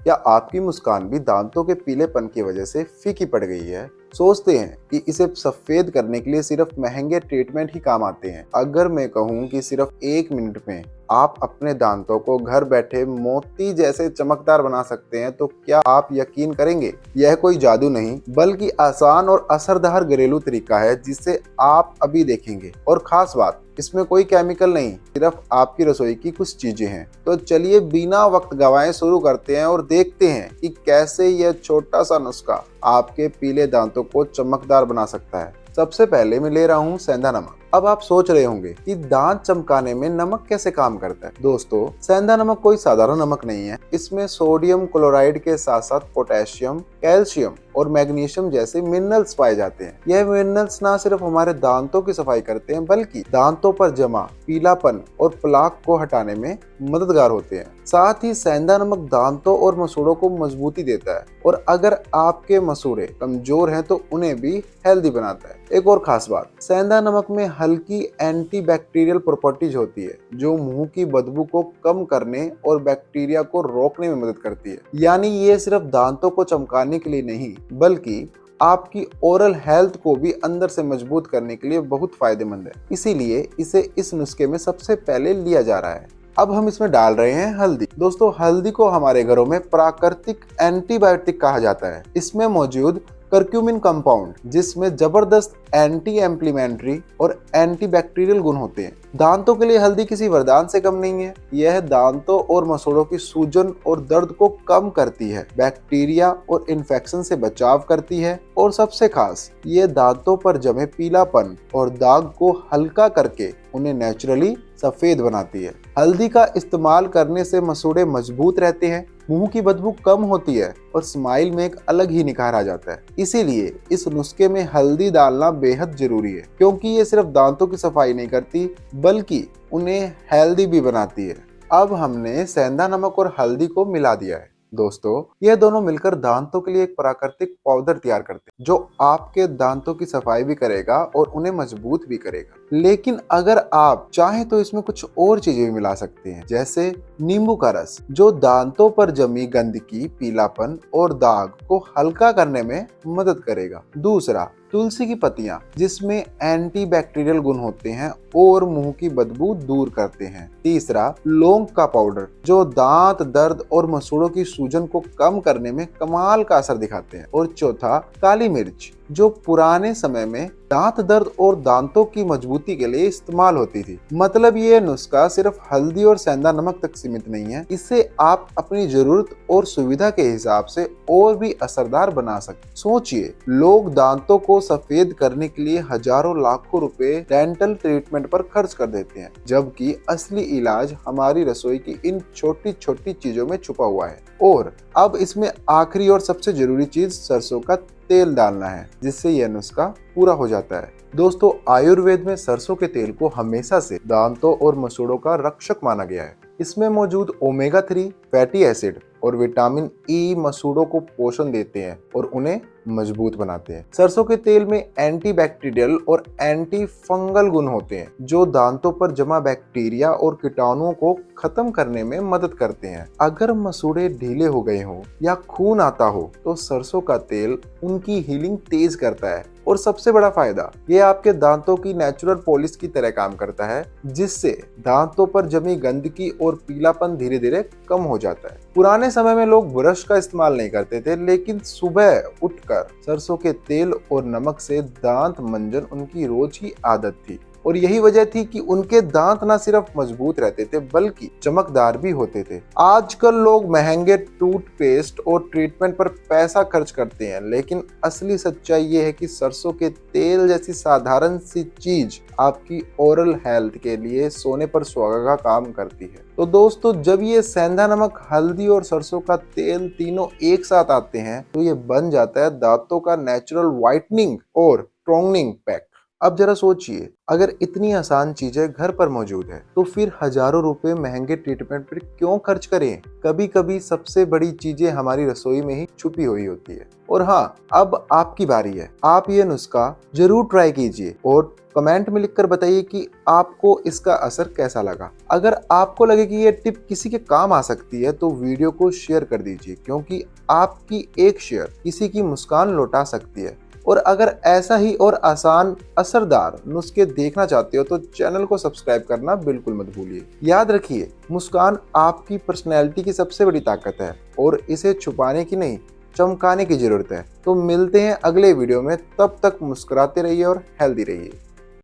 या आपकी मुस्कान भी दांतों के पीलेपन की वजह से फीकी पड़ गई है? सोचते हैं कि इसे सफेद करने के लिए सिर्फ महंगे ट्रीटमेंट ही काम आते हैं। अगर मैं कहूँ कि सिर्फ 1 मिनट में आप अपने दांतों को घर बैठे मोती जैसे चमकदार बना सकते हैं, तो क्या आप यकीन करेंगे? यह कोई जादू नहीं, बल्कि आसान और असरदार घरेलू तरीका है जिसे आप अभी देखेंगे। और खास बात, इसमें कोई केमिकल नहीं, सिर्फ आपकी रसोई की कुछ चीजें हैं। तो चलिए बिना वक्त गवाए शुरू करते हैं और देखते हैं कि कैसे यह छोटा सा नुस्खा आपके पीले दांतों को चमकदार बना सकता है। सबसे पहले मैं ले रहा हूँ सेंधा नमक। अब आप सोच रहे होंगे कि दांत चमकाने में नमक कैसे काम करता है। दोस्तों, सेंधा नमक कोई साधारण नमक नहीं है। इसमें सोडियम क्लोराइड के साथ साथ पोटेशियम, कैल्शियम और मैग्नीशियम जैसे मिनरल्स पाए जाते हैं। यह मिनरल्स न सिर्फ हमारे दांतों की सफाई करते हैं, बल्कि दांतों पर जमा पीलापन और प्लाक को हटाने में मददगार होते हैं। साथ ही सेंधा नमक दांतों और मसूड़ों को मजबूती देता है, और अगर आपके मसूड़े कमजोर हैं तो उन्हें भी हेल्दी बनाता है। एक और खास बात, सेंधा नमक में हल्की एंटीबैक्टीरियल प्रॉपर्टीज होती है, जो मुंह की बदबू को कम करने और बैक्टीरिया को रोकने में मदद करती है। यानी ये सिर्फ दांतों को चमकाने के लिए नहीं, बल्कि आपकी ओरल हेल्थ को भी अंदर से मजबूत करने के लिए बहुत फायदेमंद है। इसीलिए इसे इस नुस्खे में सबसे पहले लिया जा रहा है। अब हम इसमें डाल रहे हैं हल्दी। दोस्तों, हल्दी को हमारे घरों में प्राकृतिक एंटीबायोटिक कहा जाता है। इसमें मौजूद करक्यूमिन कंपाउंड, जिसमें जबरदस्त एंटी एम्प्लीमेंट्री और एंटीबैक्टीरियल गुण होते हैं। दांतों के लिए हल्दी किसी वरदान से कम नहीं है। यह दांतों और मसूड़ों की सूजन और दर्द को कम करती है, बैक्टीरिया और इन्फेक्शन से बचाव करती है, और सबसे खास, ये दांतों पर जमे पीलापन और दाग को हल्का करके उन्हें नेचुरली सफेद बनाती है। हल्दी का इस्तेमाल करने से मसूड़े मजबूत रहते हैं, मुंह की बदबू कम होती है और स्माइल में एक अलग ही निखार आ जाता है। इसीलिए इस नुस्खे में हल्दी डालना बेहद जरूरी है, क्योंकि ये सिर्फ दांतों की सफाई नहीं करती, बल्कि उन्हें हेल्दी भी बनाती है। अब हमने सेंधा नमक और हल्दी को मिला दिया है। दोस्तों, यह दोनों मिलकर दांतों के लिए एक प्राकृतिक पाउडर तैयार करते हैं, जो आपके दांतों की सफाई भी करेगा और उन्हें मजबूत भी करेगा। लेकिन अगर आप चाहें तो इसमें कुछ और चीजें भी मिला सकते हैं, जैसे नींबू का रस, जो दांतों पर जमी गंदगी, पीलापन और दाग को हल्का करने में मदद करेगा। दूसरा, तुलसी की पत्तियां, जिसमें एंटीबैक्टीरियल गुण होते हैं और मुंह की बदबू दूर करते हैं। तीसरा, लौंग का पाउडर, जो दांत दर्द और मसूड़ों की सूजन को कम करने में कमाल का असर दिखाते हैं। और चौथा, काली मिर्च, जो पुराने समय में दांत दर्द और दांतों की मजबूती के लिए इस्तेमाल होती थी। मतलब ये नुस्खा सिर्फ हल्दी और सेंधा नमक तक सीमित नहीं है, इसे आप अपनी जरूरत और सुविधा के हिसाब से और भी असरदार बना सकते। सोचिए, लोग दांतों को सफेद करने के लिए हजारों लाखों रुपए डेंटल ट्रीटमेंट पर खर्च कर देते हैं, जबकि असली इलाज हमारी रसोई की इन छोटी छोटी चीजों में छुपा हुआ है। और अब इसमें आखिरी और सबसे जरूरी चीज, सरसों का तेल डालना है, जिससे यह नुस्खा पूरा हो जाता है। दोस्तों, आयुर्वेद में सरसों के तेल को हमेशा से दांतों और मसूड़ों का रक्षक माना गया है। इसमें मौजूद ओमेगा 3 फैटी एसिड और विटामिन ई मसूड़ों को पोषण देते हैं और उन्हें मजबूत बनाते हैं। सरसों के तेल में एंटीबैक्टीरियल और एंटी फंगल गुण होते हैं, जो दांतों पर जमा बैक्टीरिया और कीटाणुओं को खत्म करने में मदद करते हैं। अगर मसूड़े ढीले हो गए हों या खून आता हो, तो सरसों का तेल उनकी हीलिंग तेज करता है। और सबसे बड़ा फायदा, ये आपके दांतों की नेचुरल पॉलिश की तरह काम करता है, जिससे दांतों पर जमी गंदगी और पीलापन धीरे धीरे कम हो जाता है। पुराने समय में लोग ब्रश का इस्तेमाल नहीं करते थे, लेकिन सुबह उठकर सरसों के तेल और नमक से दांत मंजन उनकी रोज की आदत थी। और यही वजह थी कि उनके दांत न सिर्फ मजबूत रहते थे, बल्कि चमकदार भी होते थे। आजकल लोग महंगे टूथपेस्ट और ट्रीटमेंट पर पैसा खर्च करते हैं, लेकिन असली सच्चाई ये है कि सरसों के तेल जैसी साधारण सी चीज आपकी ओरल हेल्थ के लिए सोने पर सुहागा का काम करती है। तो दोस्तों, जब ये सेंधा नमक, हल्दी और सरसों का तेल तीनों एक साथ आते हैं, तो ये बन जाता है दांतों का नेचुरल व्हाइटनिंग और स्ट्रॉन्गनिंग पैक। अब जरा सोचिए, अगर इतनी आसान चीजें घर पर मौजूद है तो फिर हजारों रुपए महंगे ट्रीटमेंट पर क्यों खर्च करें। कभी कभी सबसे बड़ी चीजें हमारी रसोई में ही छुपी हुई होती है। और हाँ, अब आपकी बारी है। आप ये नुस्खा जरूर ट्राई कीजिए और कमेंट में लिखकर बताइए कि आपको इसका असर कैसा लगा। अगर आपको लगे कि ये टिप किसी के काम आ सकती है तो वीडियो को शेयर कर दीजिए, क्योंकि आपकी एक शेयर किसी की मुस्कान लौटा सकती है। और अगर ऐसा ही और आसान असरदार नुस्खे देखना चाहते हो तो चैनल को सब्सक्राइब करना बिल्कुल मत भूलिए। याद रखिए, मुस्कान आपकी पर्सनैलिटी की सबसे बड़ी ताकत है और इसे छुपाने की नहीं, चमकाने की जरूरत है। तो मिलते हैं अगले वीडियो में, तब तक मुस्कुराते रहिए और हेल्दी रहिए।